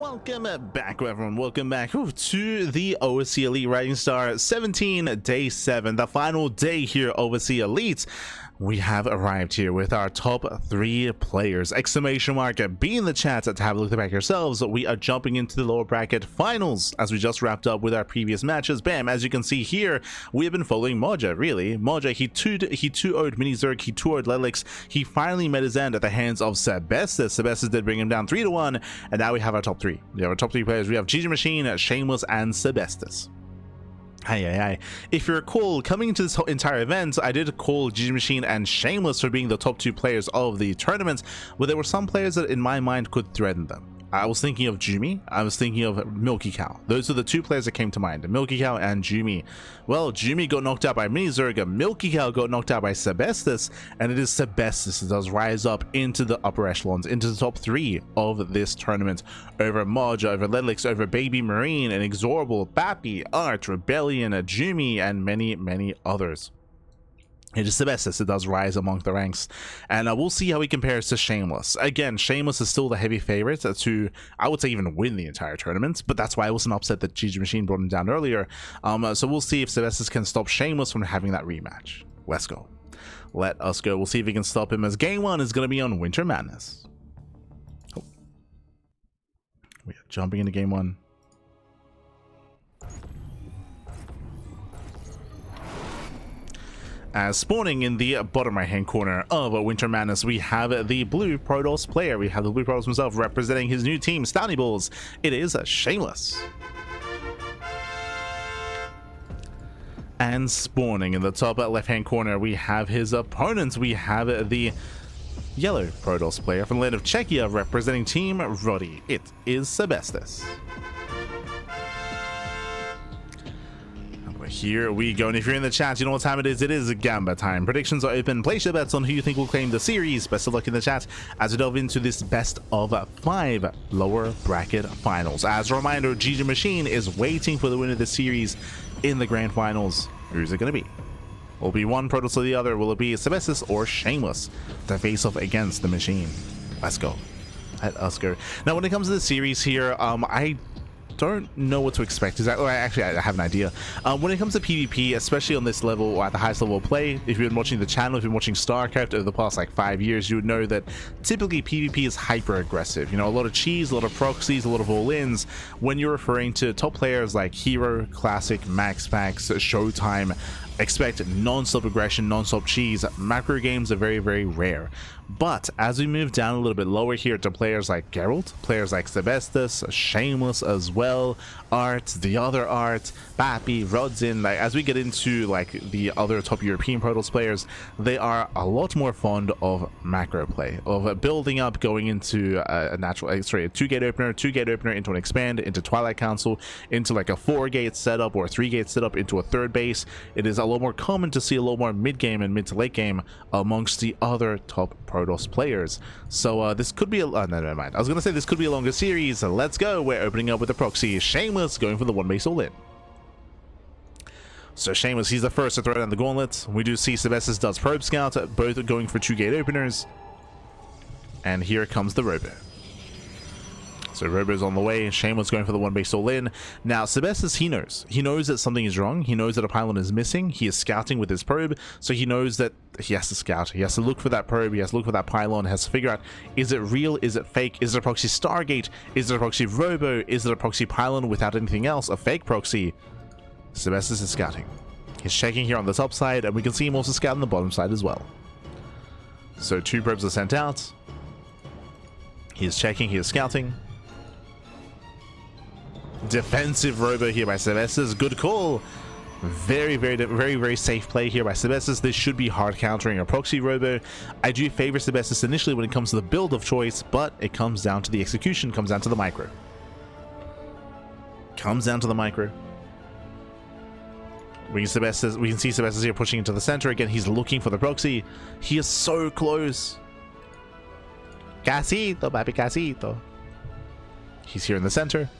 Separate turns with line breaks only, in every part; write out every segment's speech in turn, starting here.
Welcome back, everyone. Welcome back to the OSC Elite Rising Star 17 day 7, the final day here, OSC Elite. We have arrived here with our top 3 players. Exclamation mark, be in the chat to have a look back yourselves. We are jumping into the lower bracket finals as we just wrapped up with our previous matches. Bam, as you can see here, we have been following Moja, really. Moja, he 2-0'd Mini Zerg, he 2-0'd Lelix. He finally met his end at the hands of Sebesdes. Sebesdes did bring him down 3-1, and now we have our top 3. We have our top 3 players. We have GG Machine, Shameless, and Sebesdes. If you recall, coming into this whole entire event, I did call GG Machine and Shameless for being the top 2 players of the tournament, but there were some players that in my mind could threaten them. I was thinking of Jumi, I was thinking of Milky Cow. Those are the 2 players that came to mind, Milky Cow and Jumi. Well, Jumi got knocked out by Mini Zerg, Milky Cow got knocked out by Sebesdes, and it is Sebesdes that does rise up into the upper echelons, into the top 3 of this tournament, over Moja, over Ledlix, over Baby Marine, Inexorable, Bappy, Art, Rebellion, Jumi, and many others. It is Sebesdes that does rise among the ranks, and we'll see how he compares to Shameless. Again, Shameless is still the heavy favorite to, I would say, even win the entire tournament, but that's why I wasn't upset that GG Machine brought him down earlier. So we'll see if Sebesdes can stop Shameless from having that rematch. Let's go. Let us go. We'll see if he can stop him, as game 1 is going to be on Winter Madness. Oh. We are jumping into game 1. As spawning in the bottom right hand corner of Winter Madness, we have the blue Protoss player. We have the blue Protoss himself representing his new team, Stouty Bulls. It is Shameless. And spawning in the top left hand corner, we have his opponents. We have the yellow Protoss player from the land of Czechia representing Team Roddy. It is Sebesdes. Here we go, and if you're in the chat, you know what time it is. It is Gamba time. Predictions are open. Place your bets on who you think will claim the series. Best of luck in the chat as we delve into this best of 5 lower bracket finals. As a reminder, GG Machine is waiting for the winner of the series in the grand finals. Who's it going to be? Will it be one Protoss or the other? Will it be Sebesdes or Shameless to face off against the Machine? Let's go. Let us go. Now, when it comes to the series here, I don't know what to expect. Actually, I have an idea. When it comes to PvP, especially on this level or at the highest level of play, if you've been watching the channel, if you've been watching StarCraft over the past like 5 years, you would know that typically PvP is hyper aggressive. You know, a lot of cheese, a lot of proxies, a lot of all-ins. When you're referring to top players like Hero, Classic, Max Packs, Showtime, expect non-stop aggression, non-stop cheese. Macro games are very rare. But as we move down a little bit lower here to players like Geralt, players like Sebesdes, Shameless as well, Art, the other Art, Bappy, Rodzin, like as we get into like the other top European Protoss players, they are a lot more fond of macro play, of building up, going into a 2-gate opener, 2-gate opener into an expand, into Twilight Council, into like a 4-gate setup or a 3-gate setup into a 3rd base. It is a lot more common to see a lot more mid-game and mid to late game amongst the other top Protoss players. So this could be a no, never mind. I was gonna say this could be a longer series. Let's go. We're opening up with the proxy. Shameless going for the 1 base all-in. So Shameless, he's the first to throw down the gauntlet. We do see Sebesdes does Probe Scout, both going for 2-gate openers. And here comes the Robo. So Robo's on the way. Shameless going for the 1 base all-in. Now Sebesdes, he knows that something is wrong. He knows that a pylon is missing. He is scouting with his probe, so he knows that he has to scout. He has to look for that probe. He has to look for that pylon. He has to figure out, is it real? Is it fake? Is it a proxy Stargate? Is it a proxy Robo? Is it a proxy pylon without anything else? A fake proxy? Sebesdes is scouting. He's checking here on the top side, and we can see him also scout on the bottom side as well. So 2 probes are sent out. He is checking. He is scouting. Defensive Robo here by Sebesdes. Good call. Very safe play here by Sebesdes. This should be hard countering a proxy Robo. I do favor Sebesdes initially when it comes to the build of choice, but it comes down to the execution, comes down to the micro. Comes down to the micro. We can see Sebesdes here pushing into the center. Again, he's looking for the proxy. He is so close. Casito, baby, casito. He's here in the center.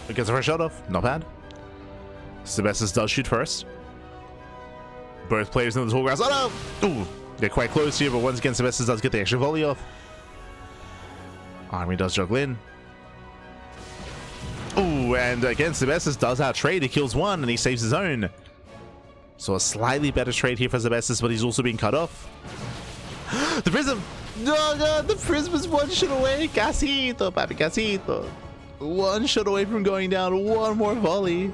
Gets the first shot off. Not bad. Sebesdes does shoot first. Both players in the tall grass. Oh no! Ooh, they're quite close here, but once again, Sebesdes does get the extra volley off. Army does juggle in. Oh, and again, Sebesdes does out trade. He kills one and he saves his own. So a slightly better trade here for Sebesdes, but he's also being cut off. The prism! No, the prism is one shot away. Casito, papi, casito. One shot away from going down. One more volley.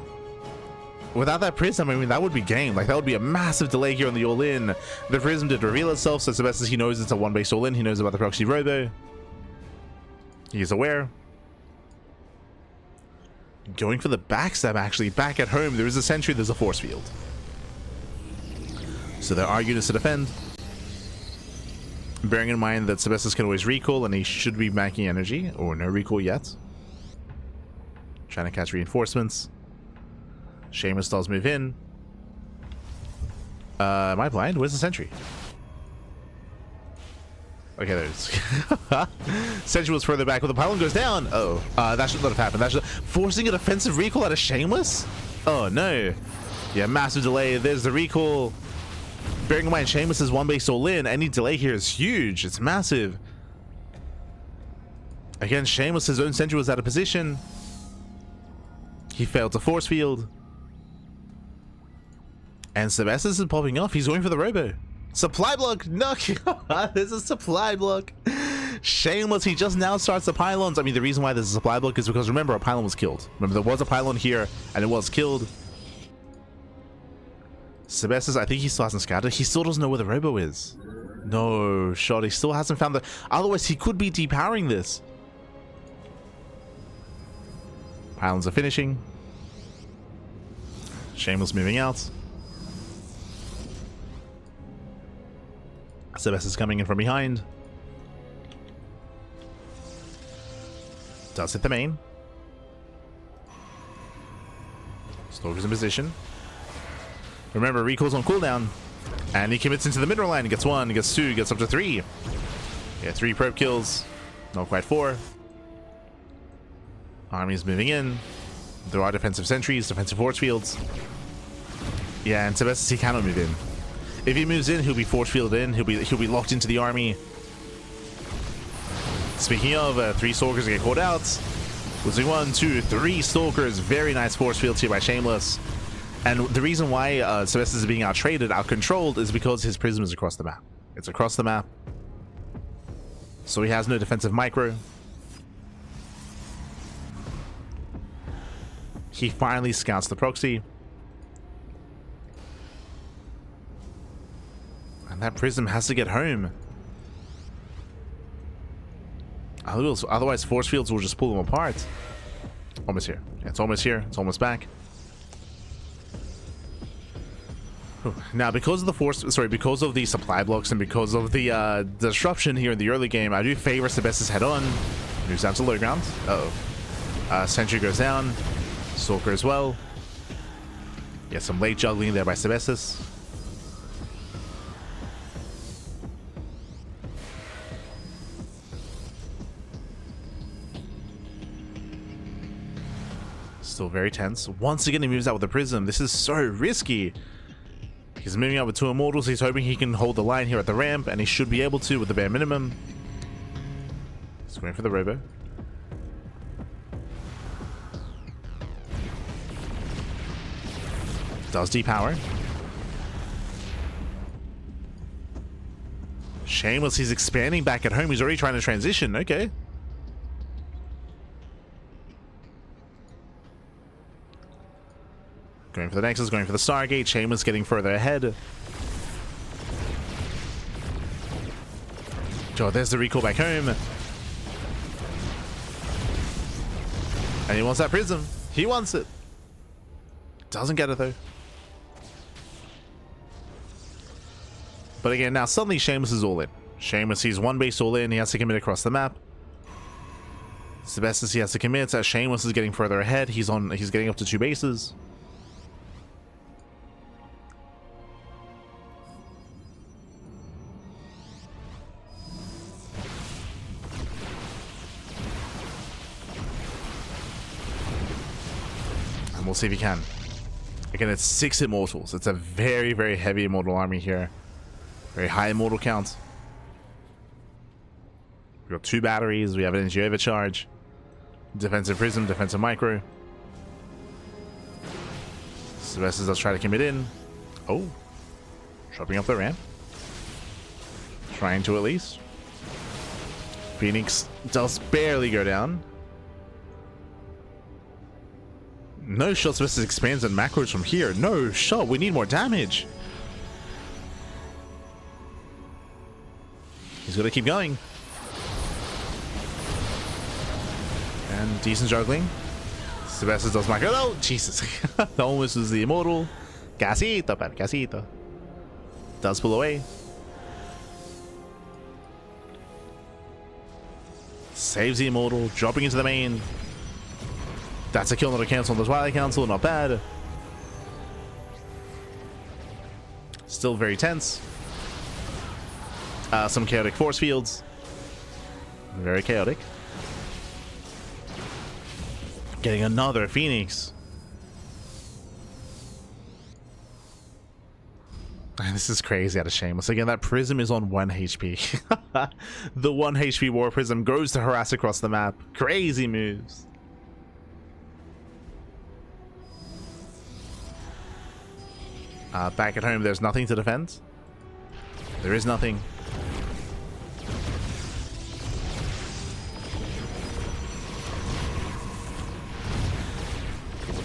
Without that prism, I mean, that would be game. Like, that would be a massive delay here on the all-in. The prism did reveal itself, so Sebesdes, he knows it's a one-base all-in. He knows about the proxy robo. He's aware. Going for the backstab, actually. Back at home, there is a sentry, there's a force field. So there are units to defend. Bearing in mind that Sebesdes can always recall, and he should be backing energy. Or no recall yet. Trying to catch reinforcements. Shameless does move in. Am I blind? Where's the sentry? Okay, there's sentry was further back, but the pylon goes down. Oh, that should not have happened. That should forcing a defensive recall out of Shameless. Oh no, yeah, massive delay. There's the recall. Bearing in mind, Shameless is one base all in. Any delay here is huge. It's massive. Again, Shameless, his own sentry was out of position. He failed to force field. And Sebesdes is popping off. He's going for the robo. Supply block. No, there's a supply block. Shameless, he just now starts the pylons. I mean, the reason why there's a supply block is because, remember, a pylon was killed. Remember, there was a pylon here, and it was killed. Sebesdes, I think he still hasn't scouted. He still doesn't know where the robo is. No shot. He still hasn't found the... Otherwise, he could be depowering this. Pylons are finishing. Shameless moving out. Sebesdes coming in from behind. Does hit the main. Stalker's in position. Remember, recall's on cooldown. And he commits into the middle line. Gets one, gets two, gets up to three. Yeah, 3 probe kills. Not quite 4. Army's moving in. There are defensive sentries, defensive force fields. Yeah, and Sebesdes, he cannot move in. If he moves in, he'll be force fielded in. He'll be locked into the army. Speaking of, 3 stalkers get called out. Losing 1, 2, 3 stalkers. Very nice force fields here by Shameless. And the reason why Sebesdes is being out-traded, out-controlled, is because his prism is across the map. It's across the map. So he has no defensive micro. He finally scouts the proxy. And that prism has to get home. Otherwise, force fields will just pull them apart. Almost here. Yeah, it's almost here. It's almost back. Now, because of the supply blocks and because of the disruption here in the early game, I do favor Sebesdes head on. Moves down to low ground. Uh-oh. Sentry goes down. Stalker as well. Yeah, some late juggling there by Sebesdes. Still very tense. Once again, he moves out with the prism. This is so risky. He's moving out with 2 immortals. He's hoping he can hold the line here at the ramp, and he should be able to with the bare minimum. He's going for the robo. Does depower. Shameless, he's expanding back at home. He's already trying to transition. Okay. Going for the Nexus, going for the Stargate. Shameless getting further ahead. Oh, there's the recall back home. And he wants that prism. He wants it. Doesn't get it though. But again, now suddenly Shameless is all in. Shameless, he's one base all in. He has to commit across the map. Sebesdes, he has to commit. As Shameless is getting further ahead, he's getting up to 2 bases. And we'll see if he can. Again, it's 6 immortals. It's a very, very heavy immortal army here. Very high immortal count. We've got 2 batteries. We have energy overcharge. Defensive prism, defensive micro. Sebesdes does try to commit in. Oh. Dropping up the ramp. Trying to at least. Phoenix does barely go down. No shot. Sebesdes expands and macros from here. No shot. We need more damage. He's got to keep going. And decent juggling. Sebesdes does macro. Oh, Jesus. That almost was the immortal. Casito, pal, casito. Does pull away. Saves the immortal, dropping into the main. That's a kill, not a cancel on the Twilight Council. Not bad. Still very tense. Some chaotic force fields. Very chaotic. Getting another Phoenix. And this is crazy out of Shameless. Again, that prism is on 1 HP. The 1 HP war prism goes to harass across the map. Crazy moves. Back at home, there's nothing to defend. There is nothing.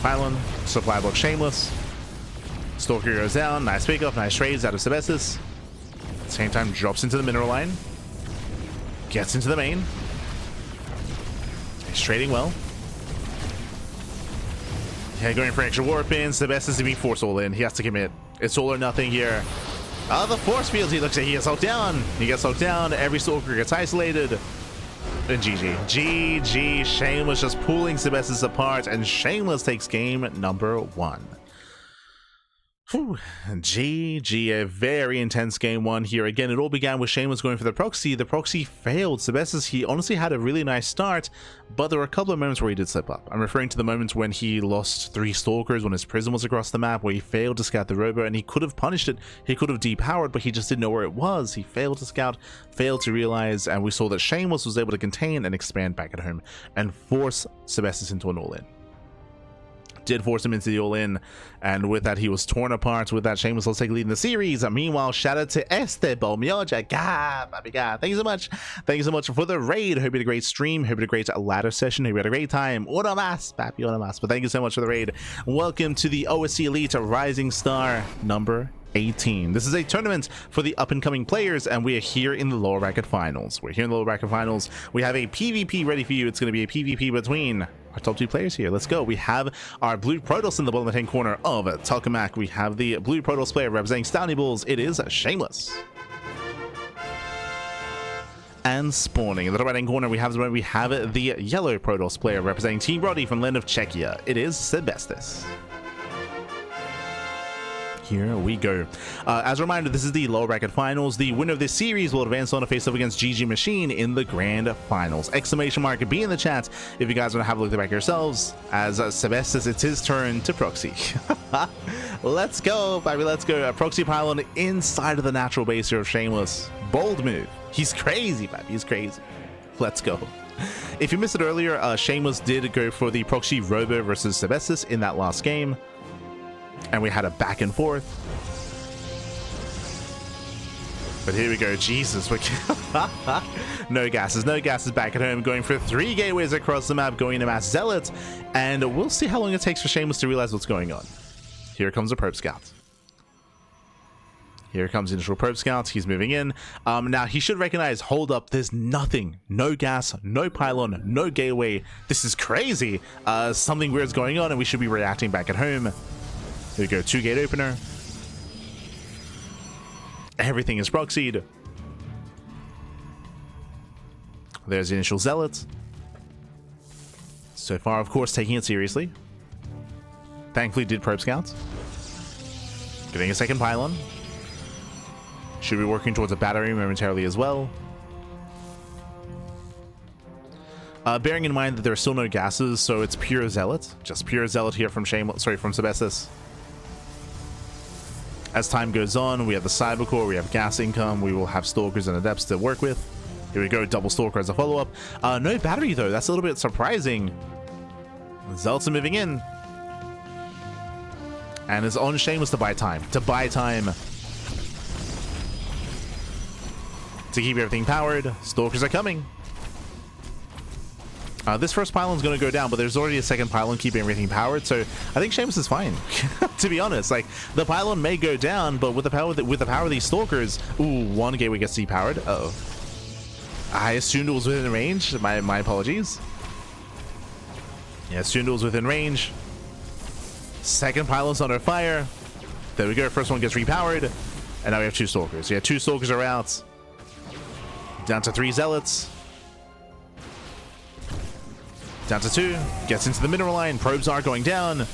Pylon, supply block Shameless. Stalker goes down, nice pick off, nice trades out of Sebesdes. At the same time, drops into the mineral line. Gets into the main. He's trading well. Yeah, going for extra warp in. Sebesdes to be force all in. He has to commit. It's all or nothing here. The force fields he looks at. He gets locked down. He gets locked down. Every Stalker gets isolated. And GG. GG. Shameless just pulling Sebesdes apart. And Shameless takes game number 1. Whew. GG, a very intense game 1 here. Again, it all began with Shameless going for the proxy. The proxy failed. Sebesdes, he honestly had a really nice start, but there were a couple of moments where he did slip up. I'm referring to the moments when he lost 3 Stalkers when his prism was across the map, where he failed to scout the robo, and he could have punished it. He could have depowered, but he just didn't know where it was. He failed to scout, failed to realize, and we saw that Shameless was able to contain and expand back at home and force Sebesdes into an all-in. Did force him into the all-in, and with that he was torn apart. With that, Shameless will take lead in the series. Meanwhile, shout out to Sebesdes. Thank you so much. Thank you so much for the raid. Hope you had a great stream. Hope you had a great ladder session. Hope you had a great time. Uno más, papi, uno más. But thank you so much for the raid. Welcome to the OSC Elite Rising Star number 18. This is a tournament for the up-and-coming players, and we are here in the lower bracket finals. We're here in the lower bracket finals. We have a PvP ready for you. It's going to be a PvP between our top 2 players here. Let's go. We have our blue Protoss in the bottom left-hand corner of Tuckermac. We have the blue Protoss player representing Stony Bulls. It is Shameless. And spawning in the right-hand corner, we have the yellow Protoss player representing Team Roddy from land of Czechia. It is Sebesdes. Here we go. As a reminder, this is the lower bracket finals. The winner of this series will advance on to face off against GG Machine in the grand finals. Exclamation mark, be in the chat if you guys want to have a look back yourselves. As Sebesdes, it's his turn to proxy. Let's go, baby, let's go. A proxy pylon inside of the natural base here of Shameless. Bold move. He's crazy, baby, he's crazy. Let's go. If you missed it earlier, Shameless did go for the proxy robo versus Sebesdes in that last game. And we had a back and forth. But here we go. Jesus. No gases back at home. Going for 3 gateways across the map. Going to Mass Zealot. And we'll see how long it takes for Shameless to realize what's going on. Here comes a Probe Scout. Here comes the initial Probe Scout. He's moving in. Now, he should recognize, hold up, there's nothing. No gas, no pylon, no gateway. This is crazy. Something weird's going on, and we should be reacting back at home. Here we go, 2 gate opener. Everything is proxied. There's the initial Zealot. So far, of course, taking it seriously. Thankfully, did Probe Scouts. Getting a second pylon. Should be working towards a battery momentarily as well. Bearing in mind that there are still no gases, so it's pure Zealot. Just pure Zealot here from from Sebesdes. As time goes on, we have the Cybercore, we have gas income, we will have Stalkers and Adepts to work with. Here we go, double Stalker as a follow-up. No battery though, that's a little bit surprising. Zealots are moving in. And it's on Shameless to buy time. To keep everything powered. Stalkers are coming. This first pylon's going to go down, but there's already a second pylon keeping everything powered, so I think Shameless is fine. To be honest, like the pylon may go down, but with the power of these Stalkers, ooh, one gateway gets depowered. Uh-oh. I assumed it was within range. My apologies. Yeah, assumed it was within range. Second pylon's under fire. There we go. First one gets repowered, and now we have 2 Stalkers. Yeah, 2 Stalkers are out. Down to 3 Zealots. Down to 2, gets into the mineral line, probes are going down.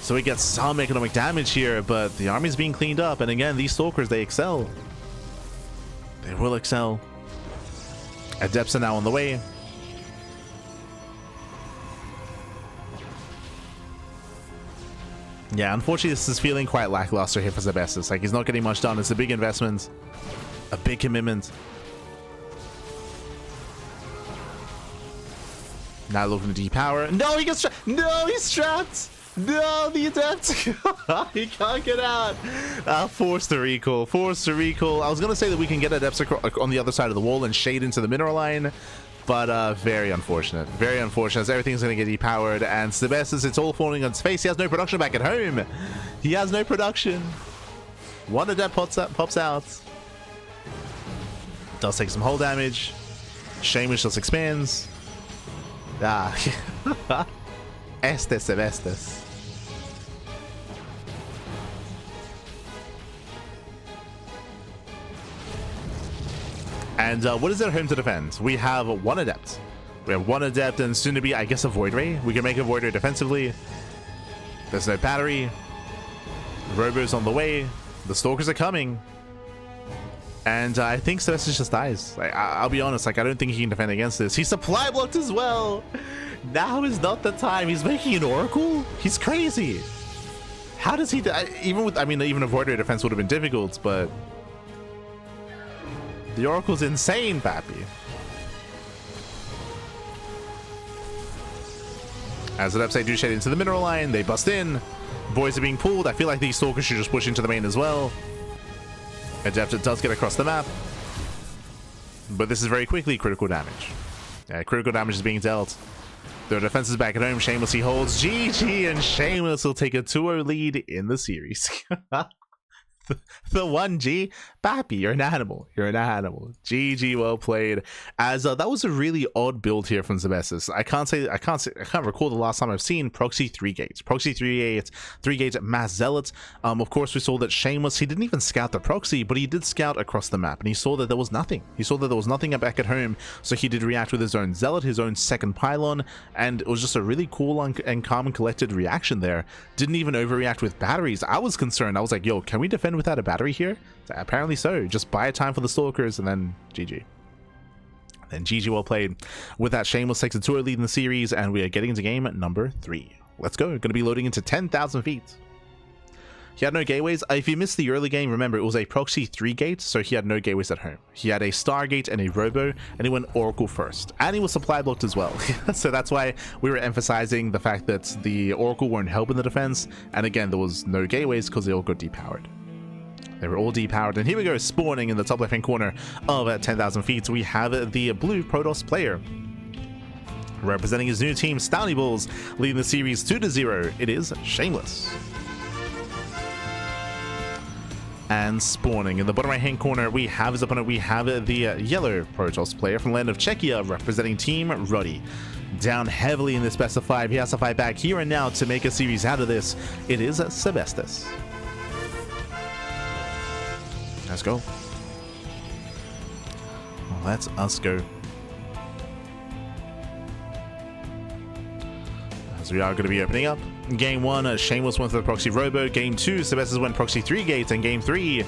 So we get some economic damage here, but the army's being cleaned up. And again, these Stalkers, they excel. They will excel. Adepts are now on the way. Yeah, unfortunately, this is feeling quite lackluster here for Sebesdes. Like, he's not getting much done. It's a big investment, a big commitment. Now looking to depower. No, he gets trapped. No, he's trapped. No, the adept. He can't get out. Forced to recall. Forced to recall. I was going to say that we can get adepts on the other side of the wall and shade into the mineral line. But very unfortunate. Very unfortunate. As everything's going to get depowered. And Sebesdes, it's all falling on his face. He has no production back at home. He has no production. One adept pops out. Does take some hull damage. Shameless just expands. Ah, Sebesdes. And what is at home to defend? We have 1 adept. We have 1 adept and soon to be, I guess, a Void Ray. We can make a Void Ray defensively. There's no battery. Robo's on the way. The Stalkers are coming. And I think Sebesdes just dies. Like, I'll be honest, like, I don't think he can defend against this. He's supply blocked as well. Now is not the time. He's making an Oracle? He's crazy. How does he die? Even with, I mean, even a Void Ray defense would have been difficult, but the Oracle's insane, Pappy. As the Adepts do shade into the mineral line, they bust in. Boys are being pulled. I feel like these Stalkers should just push into the main as well. Adept does get across the map, but this is very quickly critical damage. Yeah, critical damage is being dealt. Their defense is back at home. Shameless he holds. GG, and Shameless will take a 2-0 lead in the series. The 1G, Pappy, you're an animal. You're an animal. GG, well played. As that was a really odd build here from Sebesdes. I can't recall the last time I've seen proxy 3 gates. Proxy 3 gates mass zealots. Of course, we saw that Shameless, he didn't even scout the proxy, but he did scout across the map, and he saw that there was nothing. He saw that there was nothing back at home, so he did react with his own zealot, his own second pylon, and it was just a really cool and calm and collected reaction there. Didn't even overreact with batteries. I was concerned. I was like, yo, can we defend without a battery here? Apparently so. Just buy a time for the Stalkers and then GG. Then GG, well played. With that, Shameless takes a 2-0 lead in the series, and we are getting into game number 3. Let's go. Going to be loading into 10,000 feet. He had no gateways. If you missed the early game, remember, it was a proxy 3 gate, so he had no gateways at home. He had a Stargate and a Robo, and he went Oracle first. And he was supply blocked as well. So that's why we were emphasizing the fact that the Oracle weren't helping the defense. And again, there was no gateways because they all got depowered. They were all depowered, and here we go, spawning in the top left-hand corner of 10,000 feet. We have the blue Protoss player. Representing his new team, Stouty Bulls, leading the series 2-0. It is Shameless. And spawning in the bottom right-hand corner, we have his opponent. We have the yellow Protoss player from the land of Czechia, representing Team Ruddy. Down heavily in this best of 5. He has to fight back here and now to make a series out of this. It is Sebesdes. Let's go. Let's us go. As we are going to be opening up. Game 1, Shameless went for the proxy Robo. Game 2, Sebesdes went proxy 3 gates. And game 3,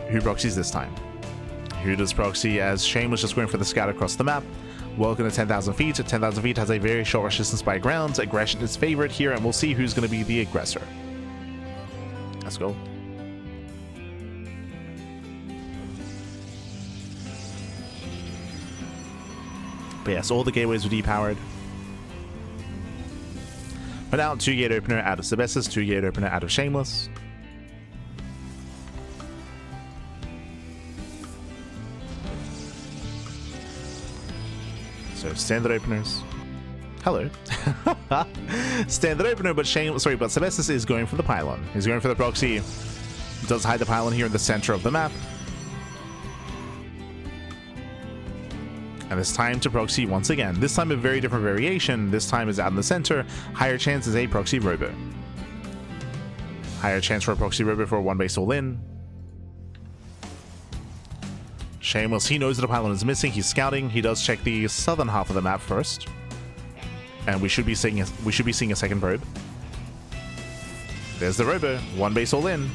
who proxies this time? Who does proxy, as Shameless just going for the scout across the map? Welcome to 10,000 feet. 10,000 feet has a very short resistance by ground. Aggression is favored here, and we'll see who's going to be the aggressor. Let's go. But yes, all the gateways were depowered. But now 2 gate opener out of Sebesdes, 2 gate opener out of Shameless. So standard openers. Hello. Standard opener, but Sebesdes is going for the pylon. He's going for the proxy. Does hide the pylon here in the center of the map. And it's time to proxy once again. This time a very different variation. This time is out in the center. Higher chance is a proxy robo. Higher chance for a proxy robo for a 1 base all in. Shameless, he knows that a pylon is missing. He's scouting. He does check the southern half of the map first. And we should be seeing a second probe. There's the robo. 1 base all in.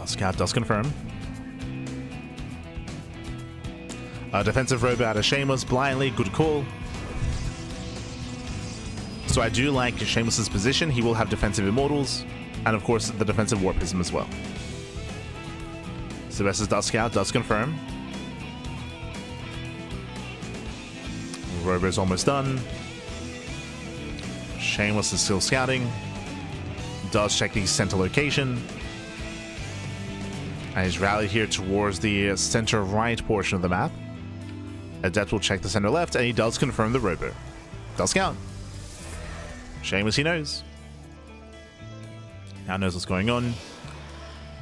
Scout does confirm. A defensive robo out of Shameless blindly. Good call. So I do like Shameless's position. He will have defensive immortals. And of course the defensive warp prism as well. Sebesdes does scout, does confirm. Robo is almost done. Shameless is still scouting. Does check the center location. And he's rallied here towards the center right portion of the map. Adept will check the center left, and he does confirm the robo. Does count. Shameless, he knows. Now knows what's going on.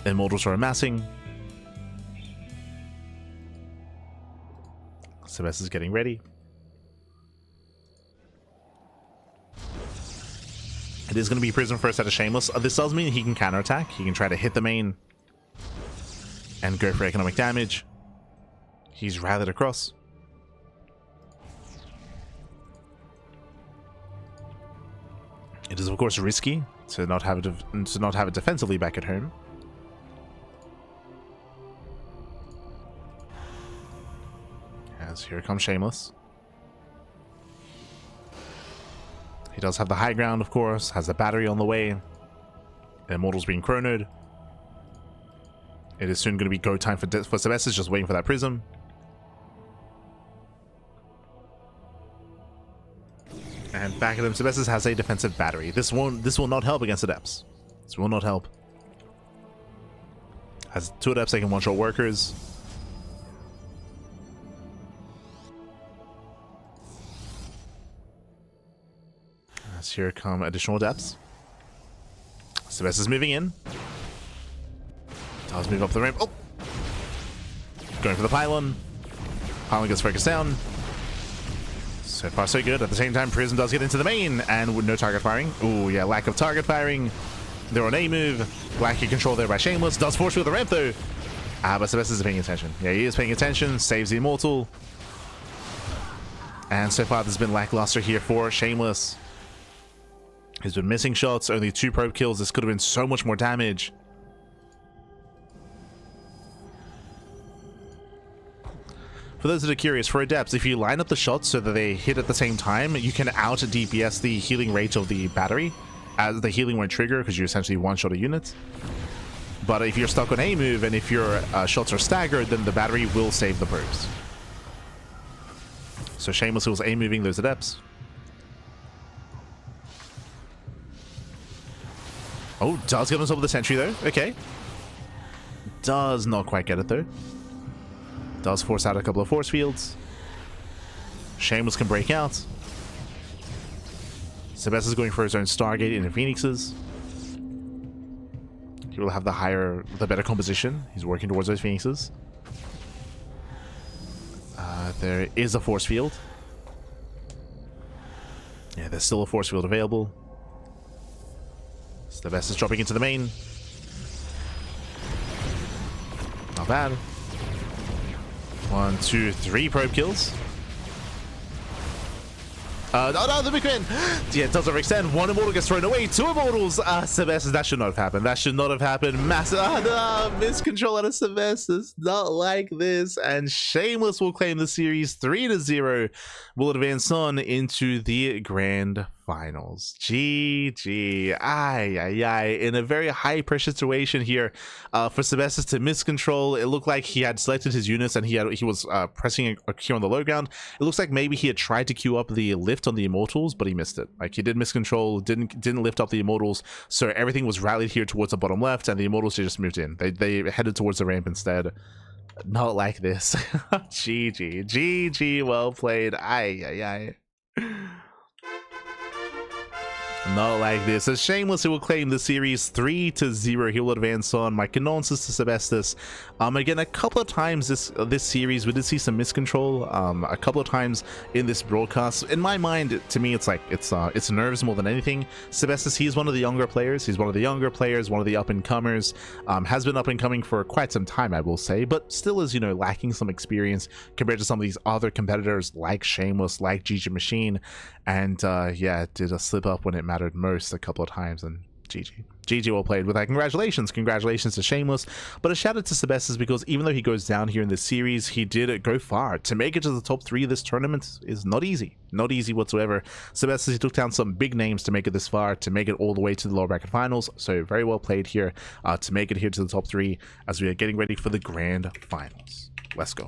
Immortals are amassing. Sebesdes is getting ready. It is going to be Prism first out of Shameless. This does mean he can counterattack. He can try to hit the main and go for economic damage. He's rallied across. It is of course risky to not have it defensively back at home. As here comes Shameless. He does have the high ground, of course, has the battery on the way. Immortals being chronoed. It is soon going to be go time for Sebesdes, just waiting for that prism. And back at him, Sebesdes has a defensive battery. This will not help against Adepts. This will not help. Has 2 Adepts that can one-shot workers. As here come additional Adepts. Sebesdes moving in. Does move up the ramp. Oh! Going for the pylon. Pylon gets focused down. So far so good. At the same time, Prism does get into the main, and with no target firing. Ooh, yeah, lack of target firing. They're on A move. Lack of control there by Shameless. Does force field the ramp though. But Sebesdes is paying attention. Yeah, he is paying attention. Saves the Immortal. And so far, there's been lackluster here for Shameless. He's been missing shots. Only 2 probe kills. This could have been so much more damage. For those that are curious, for Adepts, if you line up the shots so that they hit at the same time, you can out DPS the healing rate of the battery, as the healing won't trigger because you essentially one-shot a unit. But if you're stuck on A move and if your shots are staggered, then the battery will save the probes. So Shameless was A moving those Adepts. Oh, does get on top of the sentry though. Okay. Does not quite get it though. Does force out a couple of force fields. Shameless can break out. Sebesdes is going for his own Stargate into Phoenixes. He will have the better composition. He's working towards those Phoenixes. There is a force field. Yeah, there's still a force field available. Sebesdes is dropping into the main. Not bad. 1, 2, 3 probe kills. No, the big win! Yeah, it does overextend. 1 Immortal gets thrown away. 2 Immortals! Sebesdes, that should not have happened. That should not have happened. Massive miscontrol out of Sebesdes. Not like this. And Shameless will claim the series 3-0. Will advance on into the grand finals. GG. Aye. In a very high pressure situation here for Sebesdes to miscontrol. It looked like he had selected his units and he was pressing a Q on the low ground. It looks like maybe he had tried to queue up the lift on the immortals, but he missed it. Like, he did miscontrol, didn't lift up the immortals, so everything was rallied here towards the bottom left, and the immortals just moved in. They headed towards the ramp instead. Not like this. GG, well played. Aye. Not like this. As Shameless, who will claim the series 3-0, he will advance on. My condolences to Sebesdes. Again, a couple of times this series we did see some miscontrol. A couple of times in this broadcast. In my mind, to me, it's like it's nerves more than anything. Sebesdes, he's one of the younger players. He's one of the up and comers. Has been up and coming for quite some time, I will say, but still is, lacking some experience compared to some of these other competitors like Shameless, like GG Machine, and yeah, did a slip up when it mattered most a couple of times, and GG well played with that. Congratulations to Shameless, but a shout out to Sebesdes, because even though he goes down here in this series, he did go far. To make it to the top 3 of this tournament is not easy whatsoever. Sebesdes, he took down some big names to make it this far, to make it all the way to the lower bracket finals, so very well played here to make it here to the top 3 as we are getting ready for the grand finals. Let's go.